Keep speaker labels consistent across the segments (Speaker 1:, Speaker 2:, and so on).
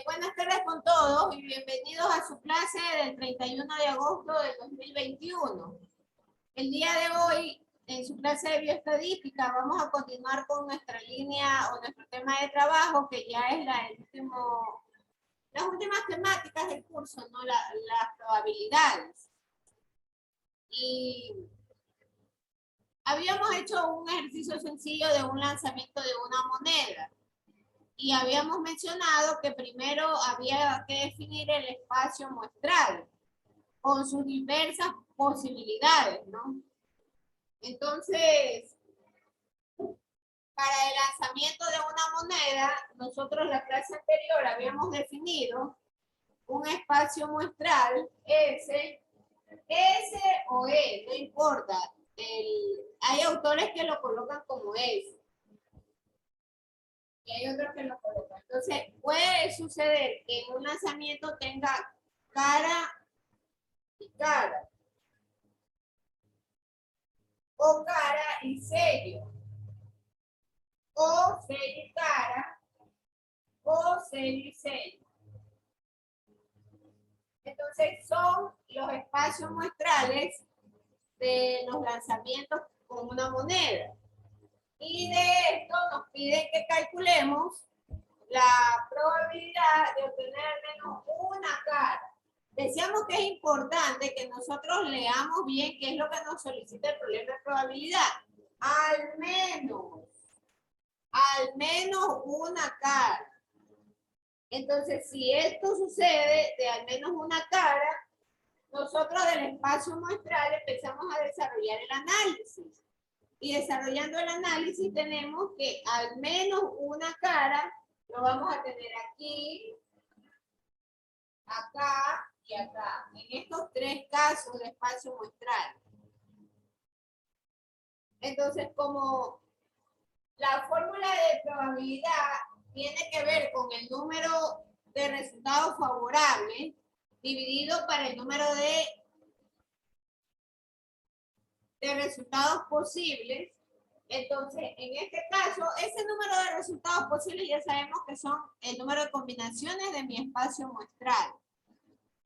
Speaker 1: Buenas tardes con todos y bienvenidos a su clase del 31 de agosto del 2021. El día de hoy, en su clase de bioestadística, vamos a continuar con nuestra línea o nuestro tema de trabajo, que ya es las últimas temáticas del curso, ¿no? Las probabilidades. Y habíamos hecho un ejercicio sencillo de un lanzamiento de una moneda. Y habíamos mencionado que primero había que definir el espacio muestral con sus diversas posibilidades, ¿no? Entonces, para el lanzamiento de una moneda, nosotros en la clase anterior habíamos definido un espacio muestral S, S o E, no importa. Hay autores que lo colocan como S. Y hay otros que lo colocan. Entonces, puede suceder que en un lanzamiento tenga cara y cara, o cara y sello, o sello y cara, o sello y sello. Entonces, son los espacios muestrales de los lanzamientos con una moneda. Y de esto nos piden que calculemos la probabilidad de obtener al menos una cara. Decíamos que es importante que nosotros leamos bien qué es lo que nos solicita el problema de probabilidad. Al menos una cara. Entonces, si esto sucede de al menos una cara, nosotros del espacio muestral empezamos a desarrollar el análisis. Y desarrollando el análisis tenemos que al menos una cara lo vamos a tener aquí, acá y acá. En estos tres casos de espacio muestral. Entonces, como la fórmula de probabilidad tiene que ver con el número de resultados favorables dividido para el número de resultados posibles. Entonces, en este caso, ese número de resultados posibles ya sabemos que son el número de combinaciones de mi espacio muestral.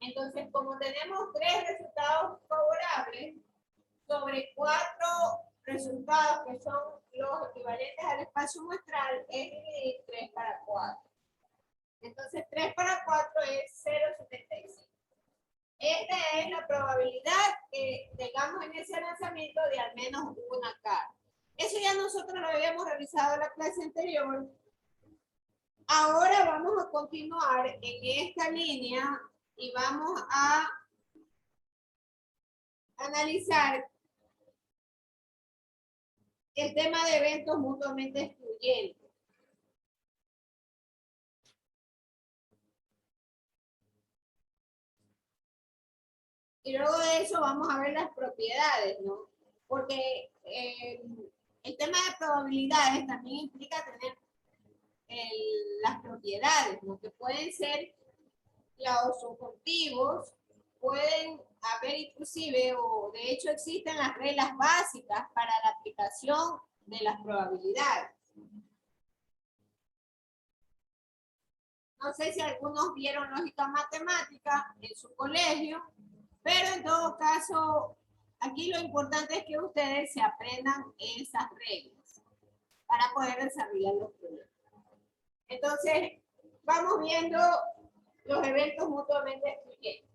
Speaker 1: Entonces, como tenemos tres resultados favorables sobre cuatro resultados que son los equivalentes al espacio muestral, es dividir 3 para 4. Entonces, 3 para 4 es 0,75. Esta es la probabilidad que tengamos en ese lanzamiento de al menos una cara. Eso ya nosotros lo habíamos revisado en la clase anterior. Ahora vamos a continuar en esta línea y vamos a analizar el tema de eventos mutuamente excluyentes. Y luego de eso vamos a ver las propiedades, ¿no? Porque el tema de probabilidades también implica tener las propiedades, ¿no? Que pueden ser los subjuntivos, pueden haber inclusive, o de hecho existen las reglas básicas para la aplicación de las probabilidades. No sé si algunos vieron lógica matemática en su colegio, pero en todo caso, aquí lo importante es que ustedes se aprendan esas reglas para poder desarrollar los problemas. Entonces, vamos viendo los eventos mutuamente excluyentes.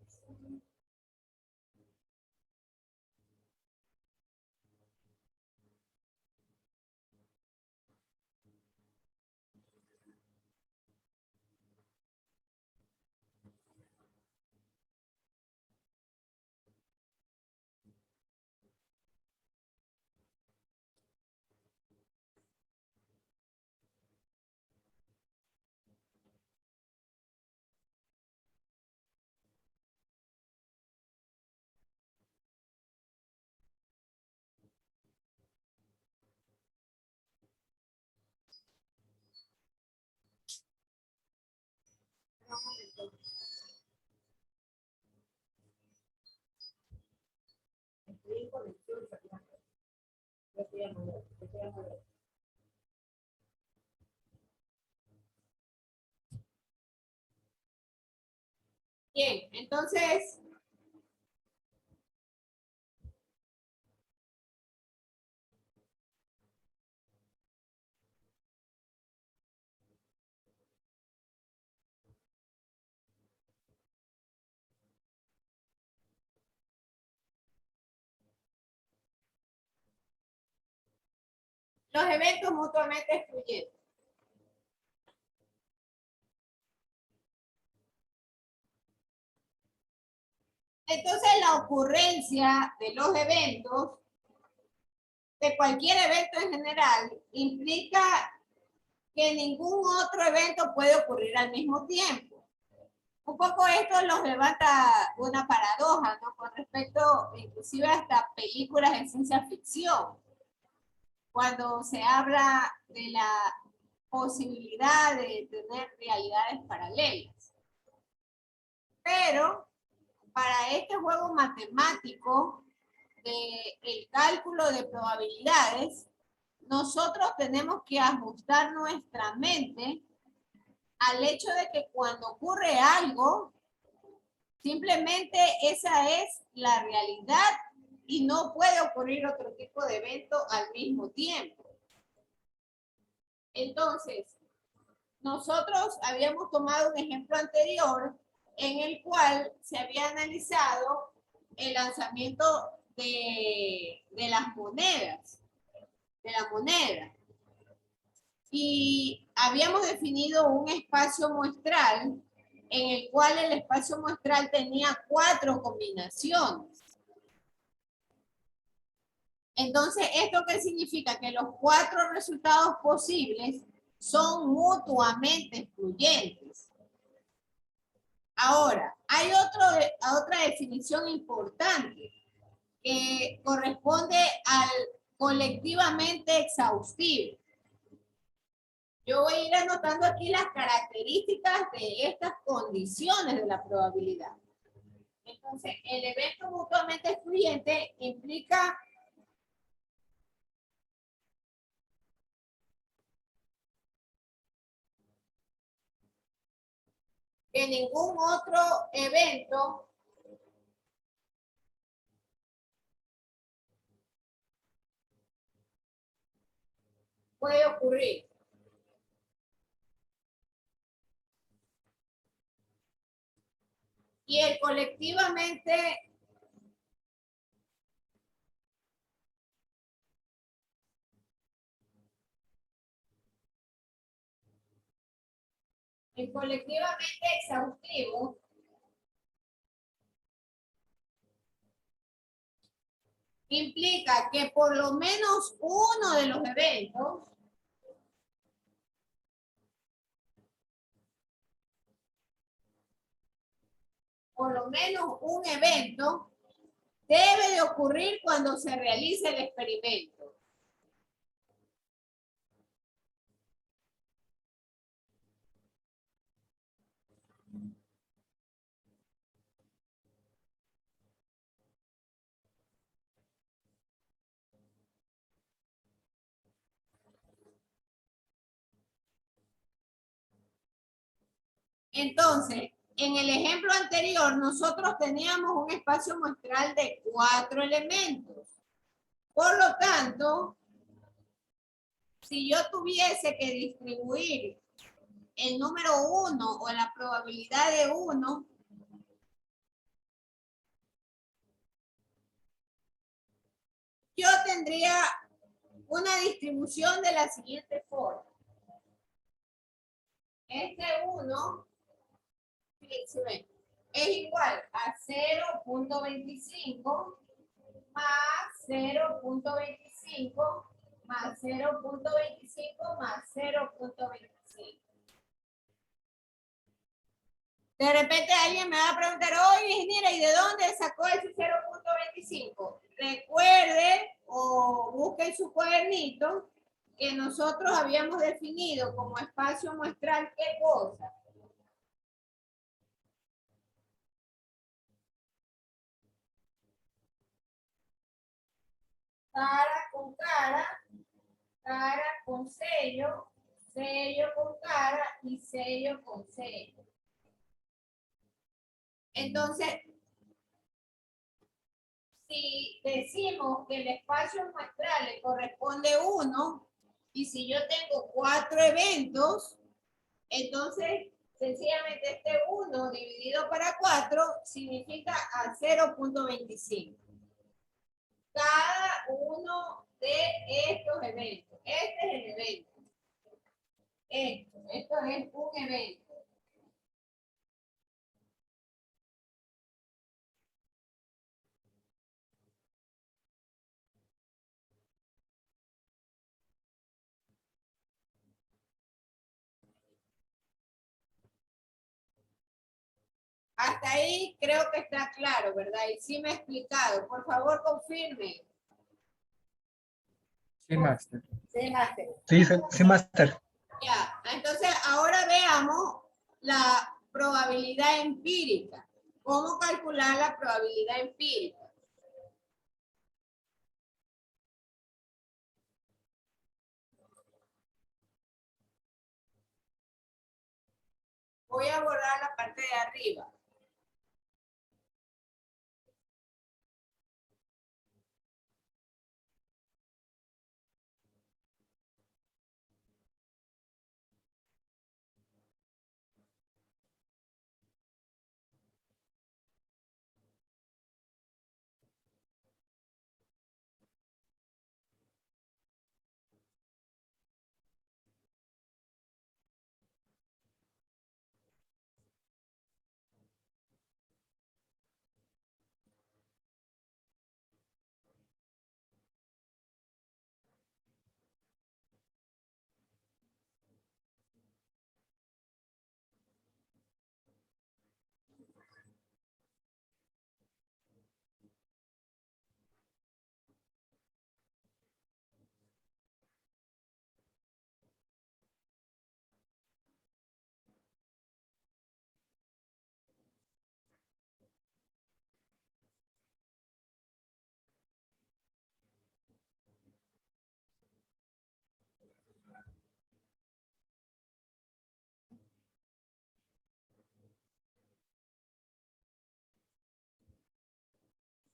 Speaker 1: Bien, entonces, los eventos mutuamente excluyentes. Entonces, la ocurrencia de los eventos, de cualquier evento en general, implica que ningún otro evento puede ocurrir al mismo tiempo. Un poco esto nos levanta una paradoja, ¿no? Con respecto, inclusive hasta películas de ciencia ficción, cuando se habla de la posibilidad de tener realidades paralelas. Pero para este juego matemático del cálculo de probabilidades, nosotros tenemos que ajustar nuestra mente al hecho de que cuando ocurre algo, simplemente esa es la realidad y no puede ocurrir otro tipo de evento al mismo tiempo. Entonces, nosotros habíamos tomado un ejemplo anterior en el cual se había analizado el lanzamiento de las monedas, de la moneda. Y habíamos definido un espacio muestral en el cual el espacio muestral tenía 4 combinaciones. Entonces, ¿esto qué significa? Que los 4 resultados posibles son mutuamente excluyentes. Ahora, hay otra definición importante que corresponde al colectivamente exhaustivo. Yo voy a ir anotando aquí las características de estas condiciones de la probabilidad. Entonces, el evento mutuamente excluyente implica que ningún otro evento puede ocurrir. Y el colectivamente exhaustivo implica que por lo menos uno de los eventos por lo menos un evento debe de ocurrir cuando se realice el experimento. Entonces, en el ejemplo anterior, nosotros teníamos un espacio muestral de 4 elementos. Por lo tanto, si yo tuviese que distribuir el número 1 o la probabilidad de 1, yo tendría una distribución de la siguiente forma. Este 1 es igual a 0.25 más 0.25 más 0.25 más 0.25. De repente alguien me va a preguntar, oye, ingeniera, ¿y de dónde sacó ese 0.25? Recuerde o busque en su cuadernito que nosotros habíamos definido como espacio muestral qué cosa. Cara con cara, cara con sello, sello con cara y sello con sello. Entonces, si decimos que el espacio muestral le corresponde 1, y si yo tengo 4 eventos, entonces sencillamente este 1 dividido para 4 significa a 0.25. Cada uno de estos eventos. Este es el evento. Esto es un evento. Hasta ahí creo que está claro, ¿verdad? Y sí me he explicado. Por favor, confirme.
Speaker 2: Sí, máster.
Speaker 1: Sí, máster.
Speaker 2: Sí, sí, máster.
Speaker 1: Ya, entonces ahora veamos la probabilidad empírica. ¿Cómo calcular la probabilidad empírica? Voy a borrar la parte de arriba.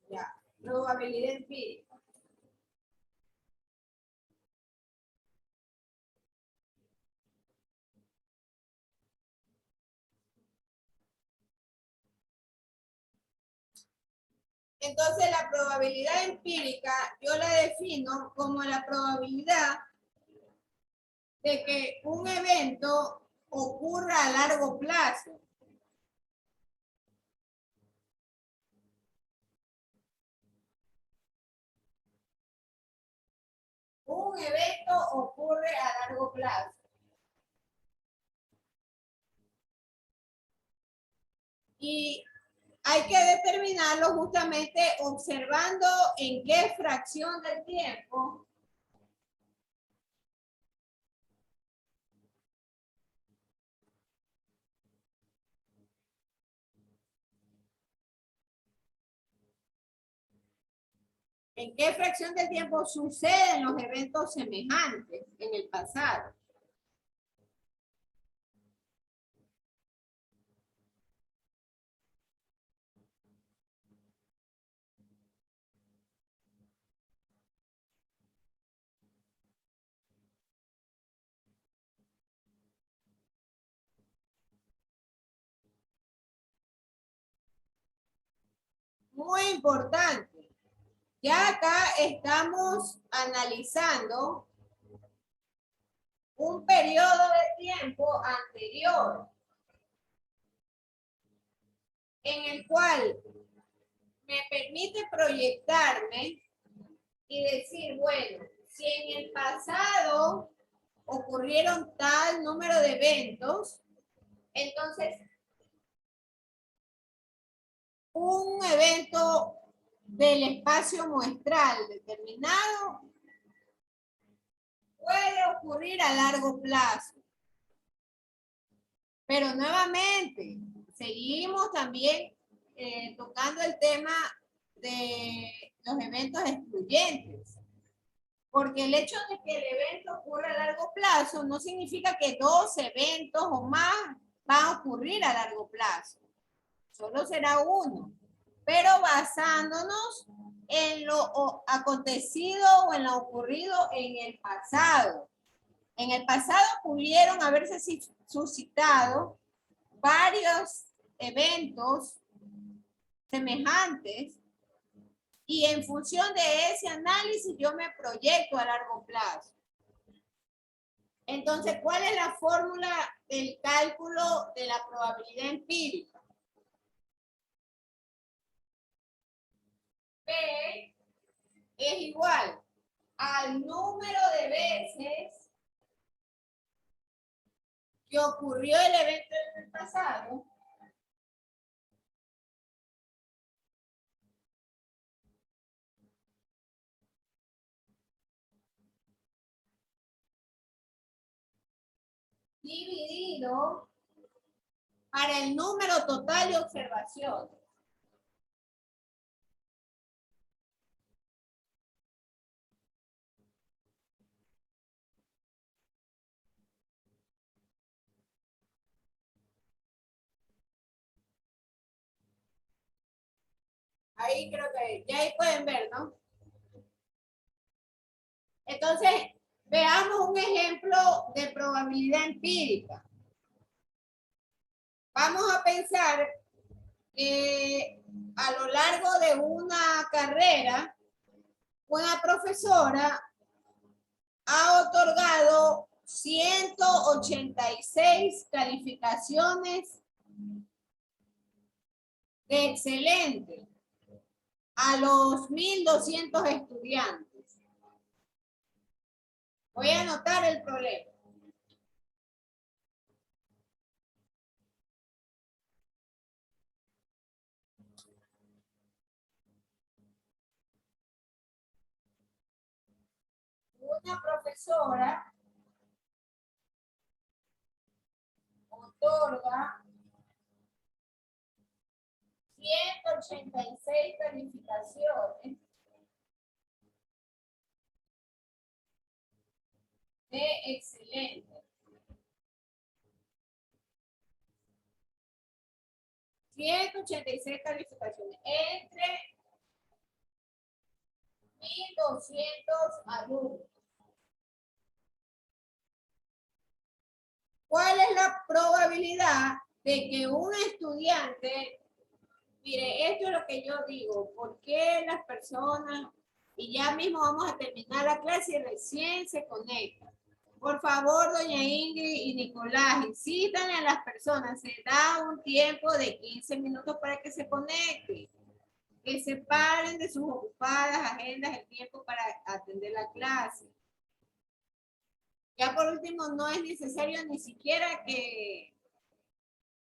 Speaker 1: Ya, probabilidad empírica. Entonces la probabilidad empírica yo la defino como la probabilidad de que un evento ocurra a largo plazo. Un evento ocurre a largo plazo. Y hay que determinarlo justamente observando en qué fracción del tiempo suceden los eventos semejantes en el pasado. Muy importante. Ya acá estamos analizando un periodo de tiempo anterior en el cual me permite proyectarme y decir, bueno, si en el pasado ocurrieron tal número de eventos, entonces un evento del espacio muestral determinado puede ocurrir a largo plazo. Pero nuevamente, seguimos también tocando el tema de los eventos excluyentes. Porque el hecho de que el evento ocurra a largo plazo no significa que 2 eventos o más van a ocurrir a largo plazo. solo será uno, pero basándonos en lo acontecido o en lo ocurrido en el pasado. En el pasado pudieron haberse suscitado varios eventos semejantes y en función de ese análisis yo me proyecto a largo plazo. Entonces, ¿cuál es la fórmula del cálculo de la probabilidad empírica? P es igual al número de veces que ocurrió el evento en el pasado dividido para el número total de observaciones. Ahí creo que ya ahí pueden ver, ¿no? Entonces, veamos un ejemplo de probabilidad empírica. Vamos a pensar que a lo largo de una carrera, una profesora ha otorgado 186 calificaciones de excelente a los 1,200 estudiantes. Voy a anotar el problema. Una profesora otorga 186 calificaciones de excelente. 186 calificaciones entre 1,200 alumnos. ¿Cuál es la probabilidad de que un estudiante, mire, esto es lo que yo digo, ¿por qué las personas, y ya mismo vamos a terminar la clase y recién se conectan? Por favor, doña Ingrid y Nicolás, incitan a las personas, se da un tiempo de 15 minutos para que se conecten, que separen de sus ocupadas agendas el tiempo para atender la clase. Ya por último, no es necesario ni siquiera que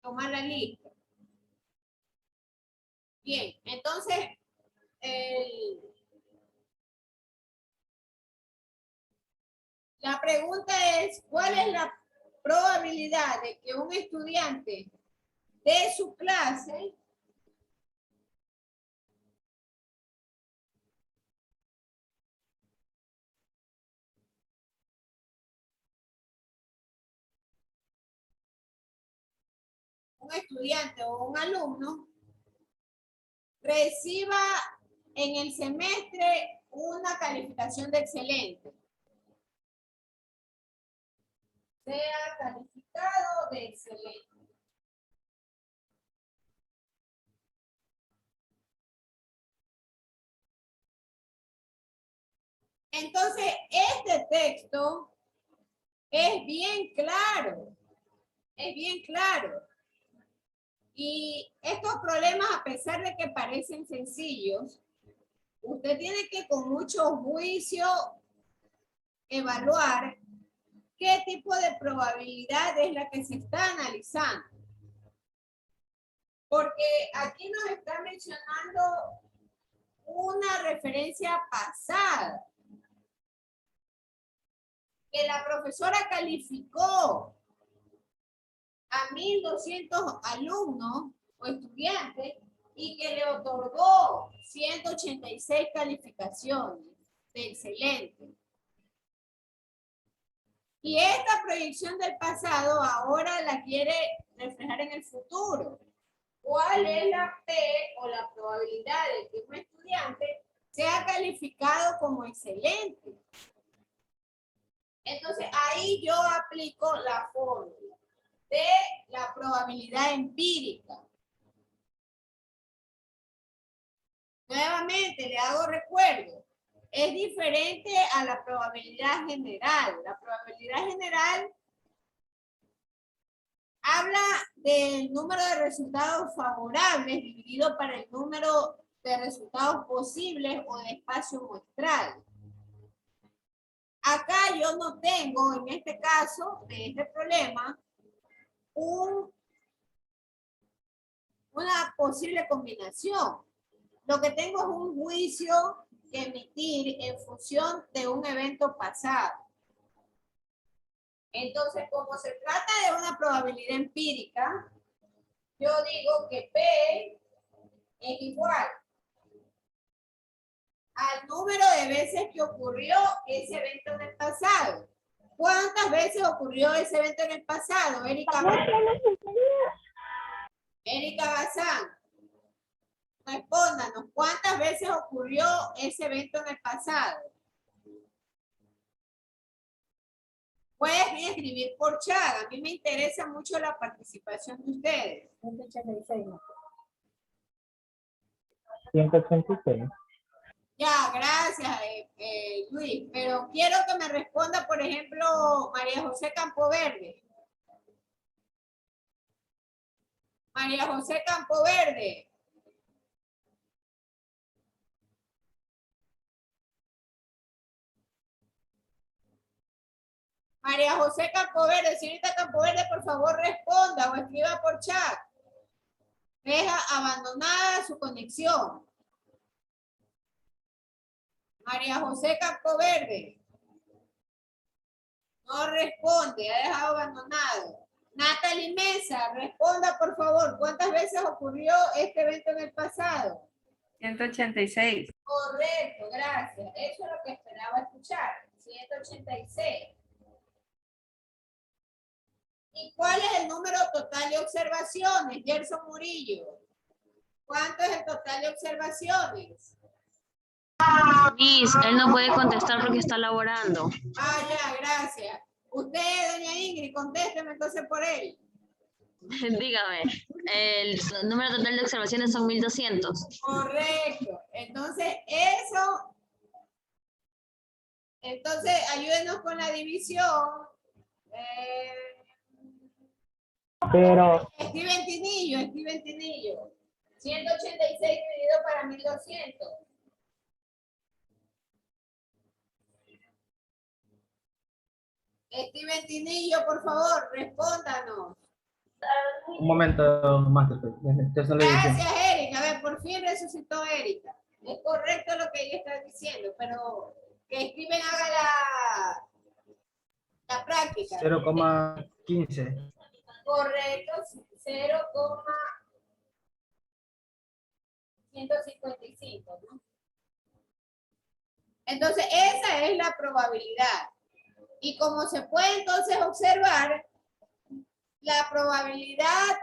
Speaker 1: tomar la lista. Bien, entonces, la pregunta es, ¿cuál es la probabilidad de que un estudiante de su clase un estudiante o un alumno reciba en el semestre una calificación de excelente? Sea calificado de excelente. Entonces, este texto es bien claro. Es bien claro. Y estos problemas, a pesar de que parecen sencillos, usted tiene que con mucho juicio evaluar qué tipo de probabilidad es la que se está analizando. Porque aquí nos está mencionando una referencia pasada, que la profesora calificó a 1,200 alumnos o estudiantes y que le otorgó 186 calificaciones de excelente. Y esta proyección del pasado ahora la quiere reflejar en el futuro. ¿Cuál es la P o la probabilidad de que un estudiante sea calificado como excelente? Entonces, ahí yo aplico la fórmula de la probabilidad empírica. Nuevamente, le hago recuerdo. Es diferente a la probabilidad general. La probabilidad general habla del número de resultados favorables dividido para el número de resultados posibles o de espacio muestral. Acá yo no tengo, en este caso, de este problema, una posible combinación. Lo que tengo es un juicio que emitir en función de un evento pasado. Entonces, como se trata de una probabilidad empírica, yo digo que P es igual al número de veces que ocurrió ese evento en el pasado. ¿Cuántas veces ocurrió ese evento en el pasado, Erika? Erika Bazán, respóndanos, ¿cuántas veces ocurrió ese evento en el pasado? Puedes escribir por chat, a mí me interesa mucho la participación de ustedes.
Speaker 2: 186.
Speaker 1: Ya, gracias, Luis, pero quiero que me responda, por ejemplo, María José Campoverde. María José Campoverde. María José Campoverde, señorita Campoverde, por favor responda o escriba por chat. Deja abandonada su conexión. María José Campoverde. No responde, ha dejado abandonado. Natalie Mesa, responda por favor. ¿Cuántas veces ocurrió este evento en el pasado?
Speaker 3: 186.
Speaker 1: Correcto, gracias. Eso es lo que esperaba escuchar. 186. ¿Y cuál es el número total de observaciones, Gerson Murillo? ¿Cuánto es el total de observaciones?
Speaker 4: Miss, él no puede contestar porque está laborando.
Speaker 1: Ah, ya, gracias. Usted, doña Ingrid, contésteme entonces por él.
Speaker 4: Dígame, el número total de observaciones son 1200.
Speaker 1: Correcto. Entonces, eso. Entonces, ayúdenos con la división.
Speaker 2: Pero,
Speaker 1: Steven Tinillo. 186 dividido para 1200. Steven Tinillo, por favor, respóndanos.
Speaker 2: un momento, Master.
Speaker 1: Gracias, Erika. A ver, por fin resucitó Erika. Es correcto lo que ella está diciendo, pero que Steven haga la práctica.
Speaker 2: 0,15.
Speaker 1: Correcto, 0,155, ¿no? Entonces, esa es la probabilidad. Y como se puede entonces observar, la probabilidad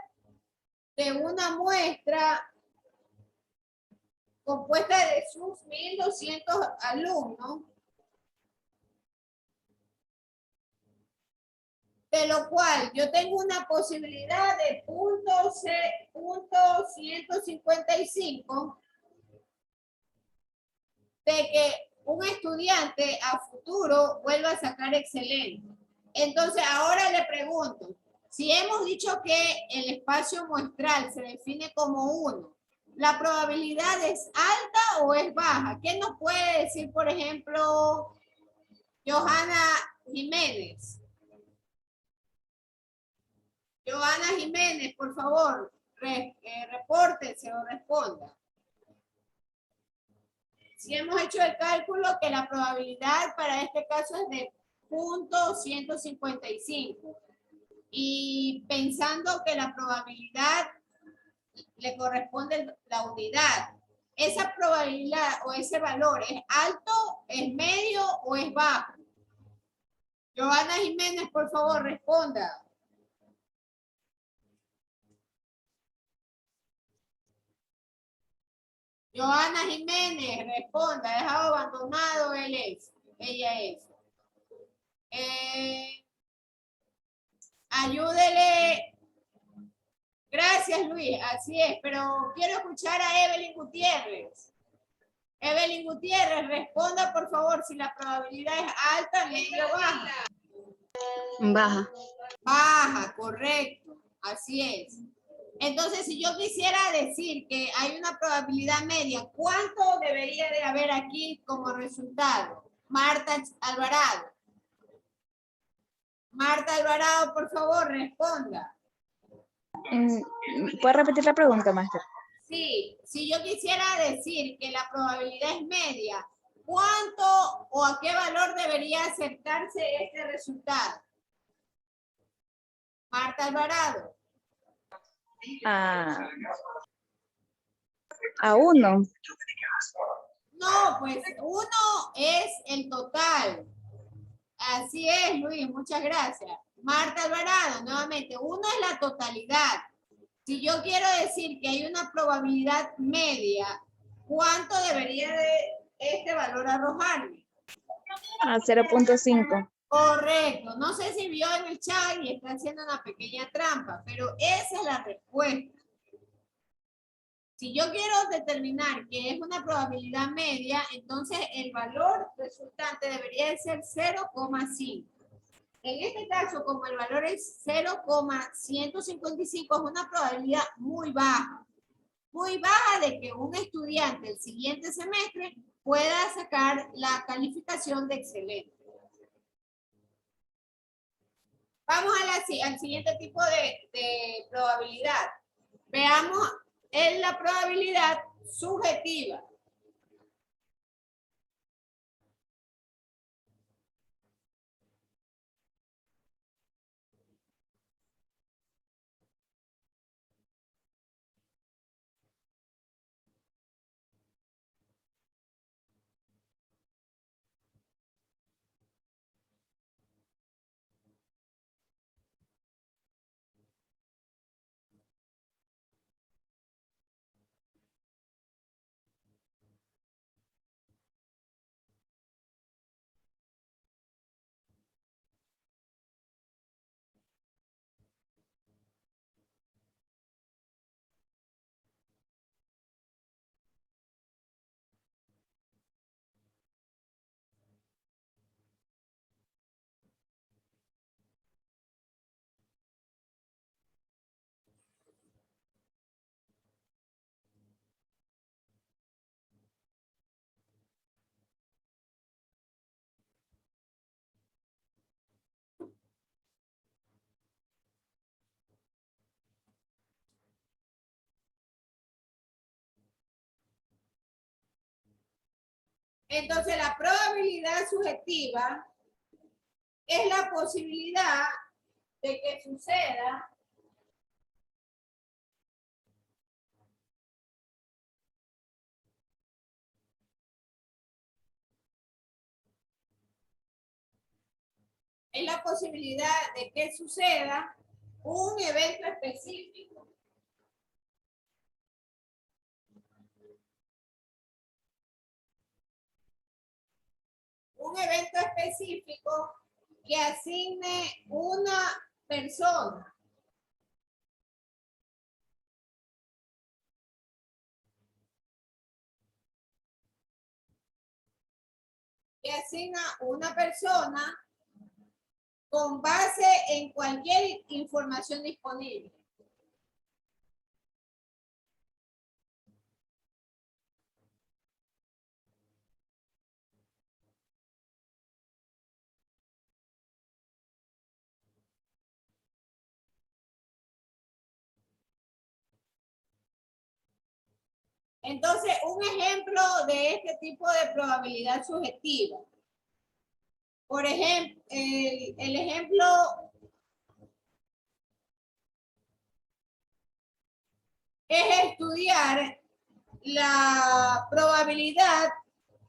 Speaker 1: de una muestra compuesta de sus 1200 alumnos, de lo cual yo tengo una posibilidad de .155 de que un estudiante a futuro vuelva a sacar excelente. Entonces, ahora le pregunto, si hemos dicho que el espacio muestral se define como 1, ¿la probabilidad es alta o es baja? ¿Qué nos puede decir, por ejemplo, Johanna Jiménez? Johanna Jiménez, por favor, repórtese o responda. Si hemos hecho el cálculo que la probabilidad para este caso es de .155 y pensando que la probabilidad le corresponde la unidad, ¿esa probabilidad o ese valor es alto, es medio o es bajo? Johanna Jiménez, por favor, responda. Joana Jiménez, responda, ha dejado abandonado él es, ella es. Ayúdele. Gracias, Luis, así es, pero quiero escuchar a Evelyn Gutiérrez. Evelyn Gutiérrez, responda por favor si la probabilidad es alta, media o baja.
Speaker 4: Baja.
Speaker 1: Baja, correcto, así es. Entonces, si yo quisiera decir que hay una probabilidad media, ¿cuánto debería de haber aquí como resultado? Marta Alvarado. Marta Alvarado, por favor, responda.
Speaker 5: ¿Puede repetir la pregunta, máster?
Speaker 1: Sí, si yo quisiera decir que la probabilidad es media, ¿cuánto o a qué valor debería acercarse este resultado? Marta Alvarado.
Speaker 5: A 1.
Speaker 1: No, pues 1 es el total. Así es, Luis, muchas gracias. Marta Alvarado, nuevamente, 1 es la totalidad. Si yo quiero decir que hay una probabilidad media, ¿cuánto debería de este valor arrojarme?
Speaker 5: A 0.5.
Speaker 1: Correcto. No sé si vio en el chat y está haciendo una pequeña trampa, pero esa es la respuesta. Si yo quiero determinar que es una probabilidad media, entonces el valor resultante debería de ser 0,5. En este caso, como el valor es 0,155, es una probabilidad muy baja de que un estudiante el siguiente semestre pueda sacar la calificación de excelente. Vamos al siguiente tipo de probabilidad. Veamos en la probabilidad subjetiva. Entonces, la probabilidad subjetiva es la posibilidad de que suceda un evento específico. Un evento específico que asigne una persona. Que asigna una persona con base en cualquier información disponible. Entonces, un ejemplo de este tipo de probabilidad subjetiva. Por ejemplo, el ejemplo es estudiar la probabilidad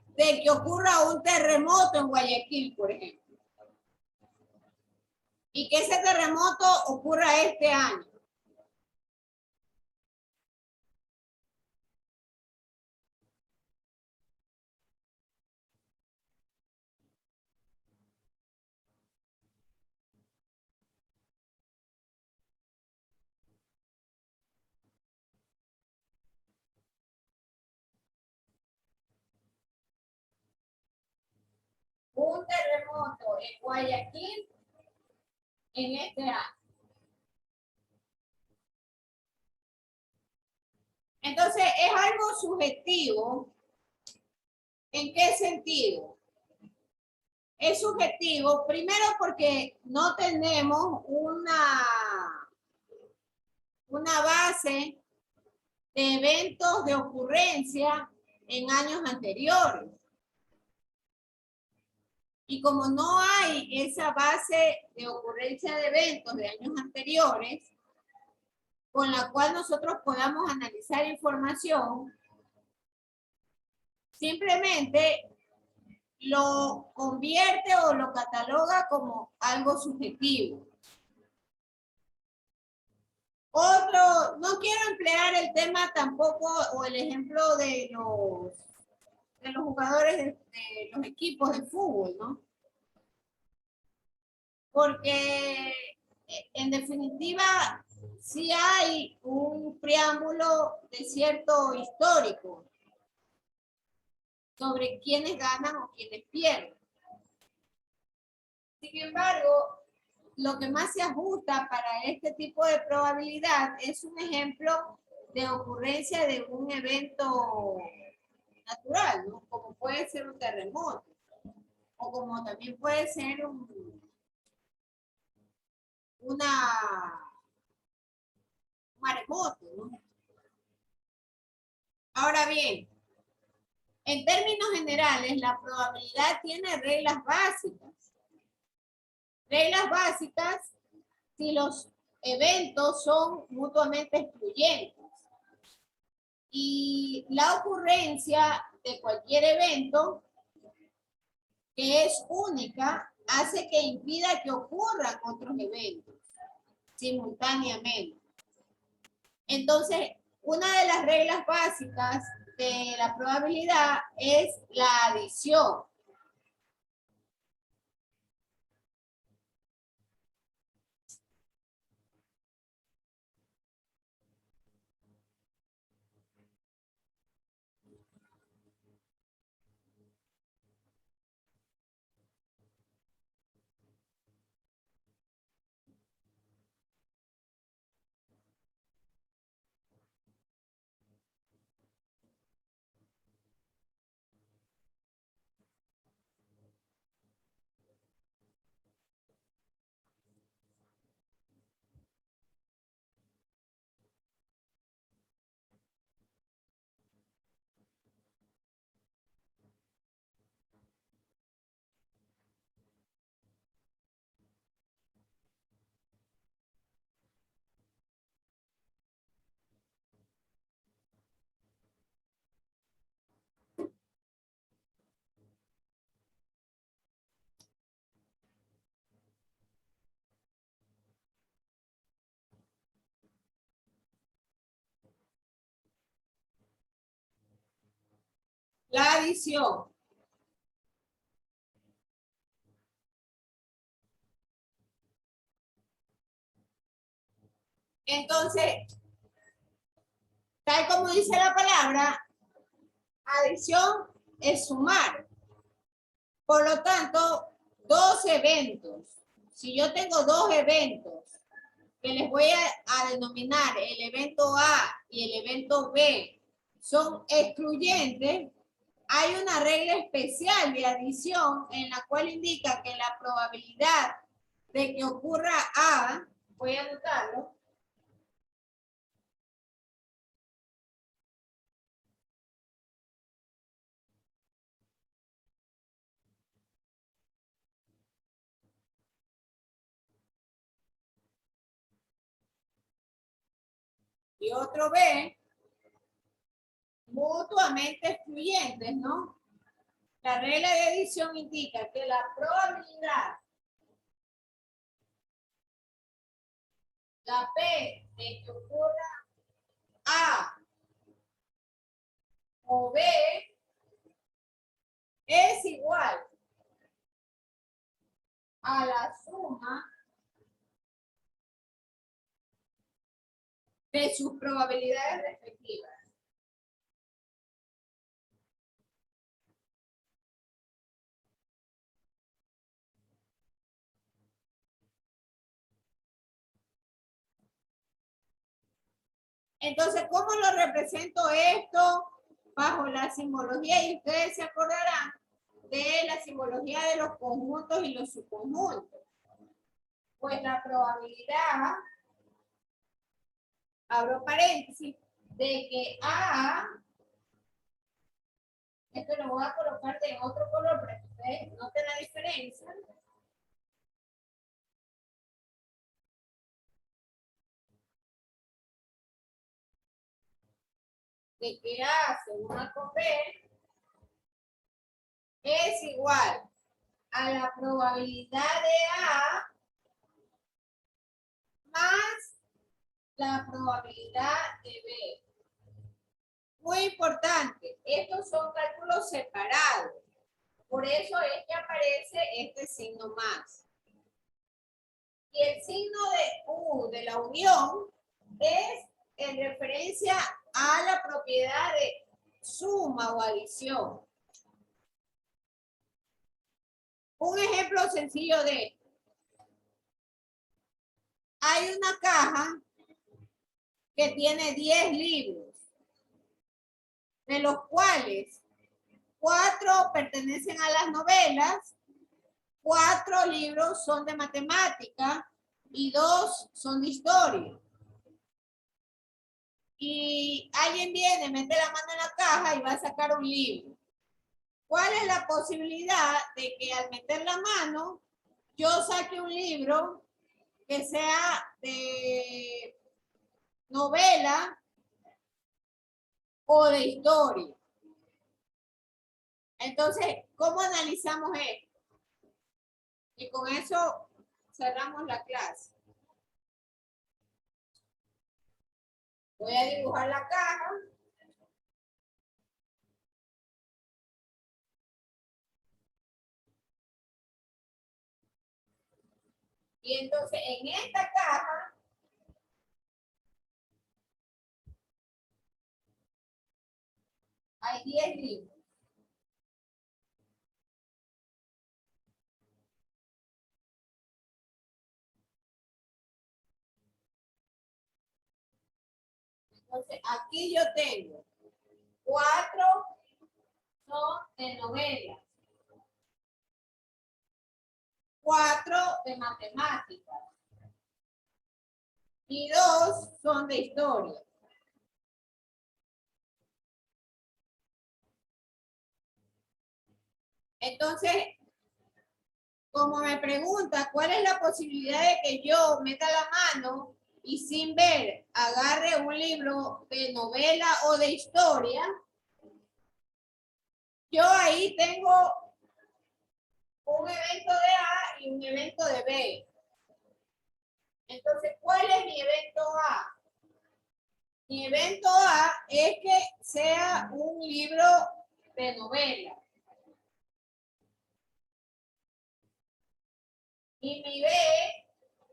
Speaker 1: de que ocurra un terremoto en Guayaquil, por ejemplo. Y que ese terremoto ocurra este año. terremoto en Guayaquil en este año. Entonces, es algo subjetivo. ¿En qué sentido? Es subjetivo, primero porque no tenemos una base de eventos de ocurrencia en años anteriores. Y como no hay esa base de ocurrencia de eventos de años anteriores, con la cual nosotros podamos analizar información, simplemente lo convierte o lo cataloga como algo subjetivo. Otro, no quiero emplear el tema tampoco o el ejemplo de los jugadores de los equipos de fútbol, ¿no? Porque en definitiva sí hay un preámbulo de cierto histórico sobre quiénes ganan o quiénes pierden. Sin embargo, lo que más se ajusta para este tipo de probabilidad es un ejemplo de ocurrencia de un evento natural, ¿no? Como puede ser un terremoto, o como también puede ser un maremoto, ¿no? Ahora bien, en términos generales, la probabilidad tiene reglas básicas. Reglas básicas si los eventos son mutuamente excluyentes. Y la ocurrencia de cualquier evento que es única hace que impida que ocurran otros eventos simultáneamente. Entonces, una de las reglas básicas de la probabilidad es la adición. La adición. Entonces, tal como dice la palabra, adición es sumar. Por lo tanto, dos eventos. Si yo tengo dos eventos que les voy a denominar el evento A y el evento B, son excluyentes, hay una regla especial de adición en la cual indica que la probabilidad de que ocurra A, voy a anotarlo, y otro B, mutuamente excluyentes, ¿no? La regla de adición indica que la probabilidad, la P, de que ocurra A o B es igual a la suma de sus probabilidades respectivas. Entonces, ¿cómo lo represento esto bajo la simbología? Y ustedes se acordarán de la simbología de los conjuntos y los subconjuntos. Pues la probabilidad, abro paréntesis, de que A, esto lo voy a colocar de otro color para que ustedes noten la diferencia. De que A sumado con B es igual a la probabilidad de A más la probabilidad de B. Muy importante, estos son cálculos separados. Por eso es que aparece este signo más. Y el signo de U de la unión es en referencia a la propiedad de suma o adición. Un ejemplo sencillo de esto. Hay una caja que tiene 10 libros, de los cuales 4 pertenecen a las novelas, 4 libros son de matemática y 2 son de historia. Y alguien viene, mete la mano en la caja y va a sacar un libro. ¿Cuál es la posibilidad de que al meter la mano yo saque un libro que sea de novela o de historia? Entonces, ¿cómo analizamos esto? Y con eso cerramos la clase. Voy a dibujar la caja. Y entonces en esta caja hay 10 libros. Entonces aquí yo tengo 4 son de novela, 4 de matemáticas y 2 son de historia. Entonces, como me pregunta cuál es la posibilidad de que yo meta la mano y sin ver agarre un libro de novela o de historia, yo ahí tengo un evento de A y un evento de B. Entonces, ¿cuál es mi evento A? Mi evento A es que sea un libro de novela. Y mi B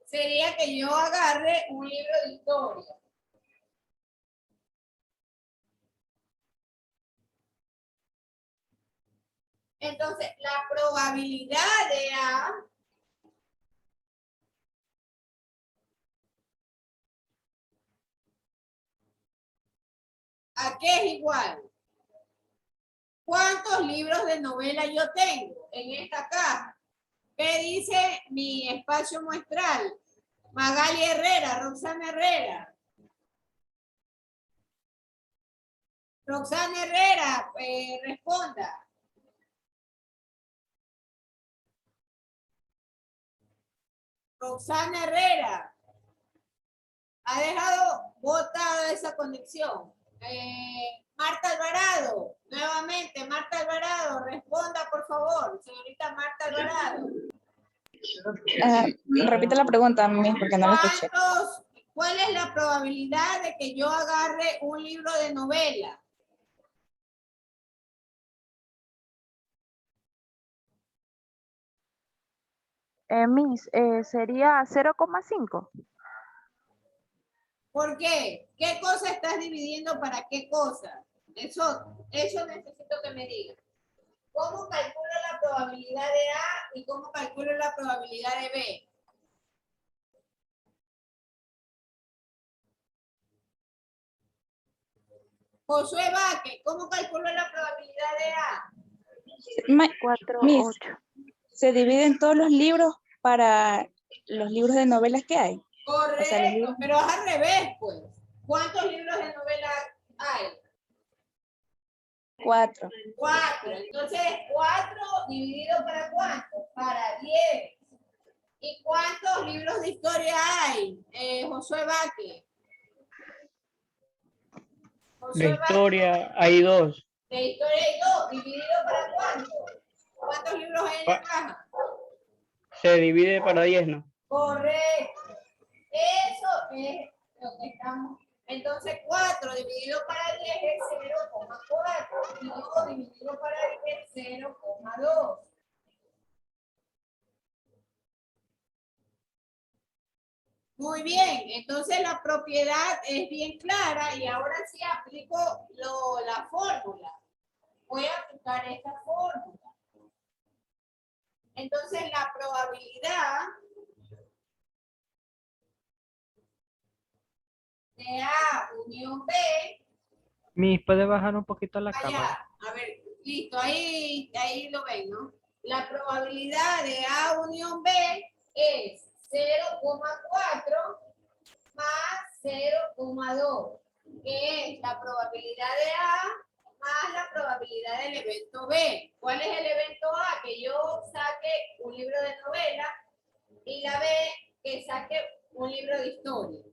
Speaker 1: sería que yo agarre un libro de historia. Entonces, la probabilidad de ¿a qué es igual? ¿Cuántos libros de novela yo tengo en esta caja? ¿Qué dice mi espacio muestral? Magali Herrera, Roxana Herrera. Roxana Herrera, responda. Roxana Herrera. Ha dejado botada esa conexión. Marta Alvarado, nuevamente, Marta Alvarado, responda por favor, señorita Marta Alvarado.
Speaker 5: Repite la pregunta, Miss, porque no la escuché.
Speaker 1: ¿Cuál es la probabilidad de que yo agarre un libro de novela?
Speaker 6: Miss, sería 0,5.
Speaker 1: ¿Por qué? ¿Qué cosa estás dividiendo para qué cosa? Eso necesito que me digas. ¿Cómo calculo la probabilidad de A y cómo calculo la probabilidad de B? Josué Vázquez, ¿cómo calculó la probabilidad de A?
Speaker 5: Ma-
Speaker 6: 4,
Speaker 5: Miss,
Speaker 6: 8.
Speaker 5: se dividen todos los libros para los libros de novelas que hay.
Speaker 1: Correcto,
Speaker 5: O sea, los libros-
Speaker 1: pero es al revés, pues. ¿Cuántos libros de novela hay?
Speaker 5: 4.
Speaker 1: 4. Entonces, 4 dividido para cuánto? Para 10. ¿Y cuántos libros de historia hay, Josué Vázquez?
Speaker 7: De historia hay 2.
Speaker 1: De historia hay 2, dividido para cuánto? ¿Cuántos libros hay en la caja?
Speaker 7: Se divide para 10, ¿no?
Speaker 1: Correcto. Eso es lo que estamos. Entonces 4 dividido para 10 es 0,4. Y 2 dividido para 10 es 0,2. Muy bien, entonces la propiedad es bien clara y ahora sí aplico la fórmula. Voy a aplicar esta fórmula. Entonces la probabilidad de A unión B,
Speaker 2: Miss, ¿puede bajar un poquito la cámara?
Speaker 1: allá, a ver, listo, ahí lo ven, ¿no? La probabilidad de A unión B es 0,4 más 0,2, que es la probabilidad de A más la probabilidad del evento B. ¿Cuál es el evento A? Que yo saque un libro de novela y la B que saque un libro de historia.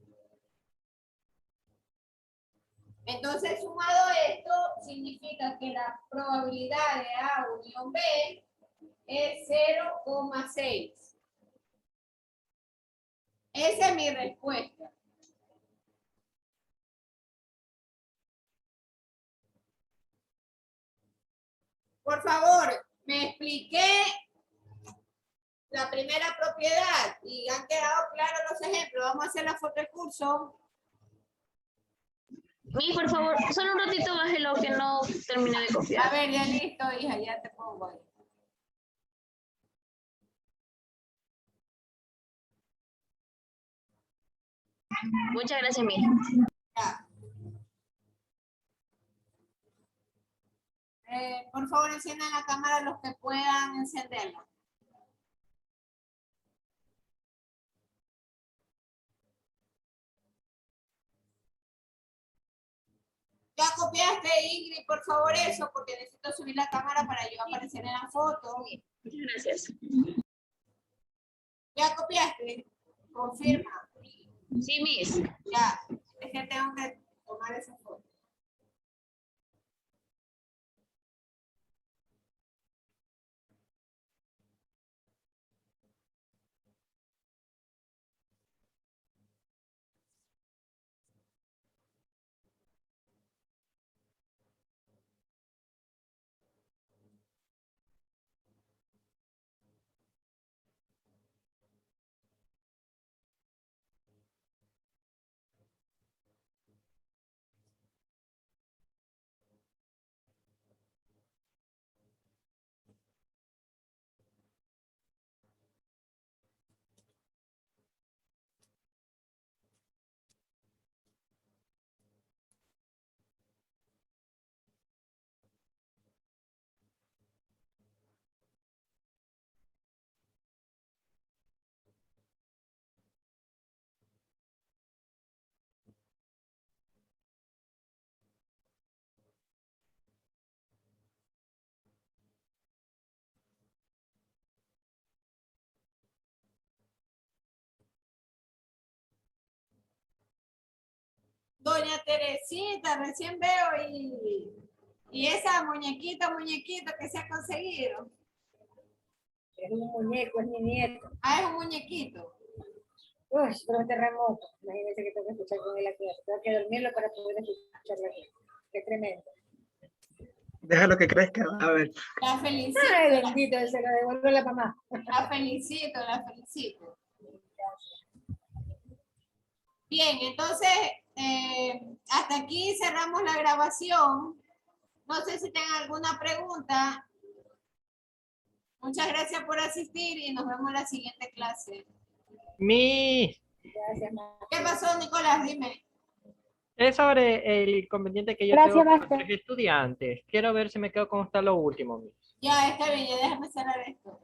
Speaker 1: Entonces, sumado esto, significa que la probabilidad de A unión B es 0,6. Esa es mi respuesta. Por favor, me expliqué la primera propiedad y han quedado claros los ejemplos. Vamos a hacer la foto del curso.
Speaker 4: Mi, por favor, solo un ratito bájelo que no terminé de
Speaker 1: A
Speaker 4: copiar.
Speaker 1: ver, ya listo, hija, ya te pongo ahí.
Speaker 4: Muchas gracias, Mi.
Speaker 1: Ya. Por favor, enciendan la cámara los que puedan encenderla. Ya copiaste, Ingrid, por favor, eso, porque necesito subir la cámara para yo aparecer en la foto.
Speaker 4: Muchas gracias.
Speaker 1: Ya copiaste. Confirma.
Speaker 4: Sí, Miss.
Speaker 1: Ya. Es que tengo que tomar esa foto. Doña Teresita, recién veo y esa muñequito que se ha conseguido.
Speaker 8: Es un muñeco, es mi nieto.
Speaker 1: Ah, es un muñequito.
Speaker 8: Uy, pero un terremoto. Imagínense que tengo que escuchar con él aquí. Tengo que dormirlo para poder escucharlo aquí. Qué tremendo.
Speaker 2: Déjalo que crezca, a ver.
Speaker 1: La felicito.
Speaker 8: Ay, bendito, se lo devuelve la mamá.
Speaker 1: La felicito, la felicito. Bien, entonces, hasta aquí cerramos la grabación. No sé si tienen alguna pregunta. Muchas gracias por asistir y nos vemos en la siguiente clase.
Speaker 2: Miss,
Speaker 8: Gracias, mamá.
Speaker 1: ¿Qué pasó, Nicolás? Dime.
Speaker 2: Es sobre el inconveniente que yo
Speaker 6: Gracias,
Speaker 2: tengo con
Speaker 6: maestra.
Speaker 2: los estudiantes. Quiero ver si me quedo con hasta lo último, Miss.
Speaker 1: Ya, está bien, ya déjame cerrar esto.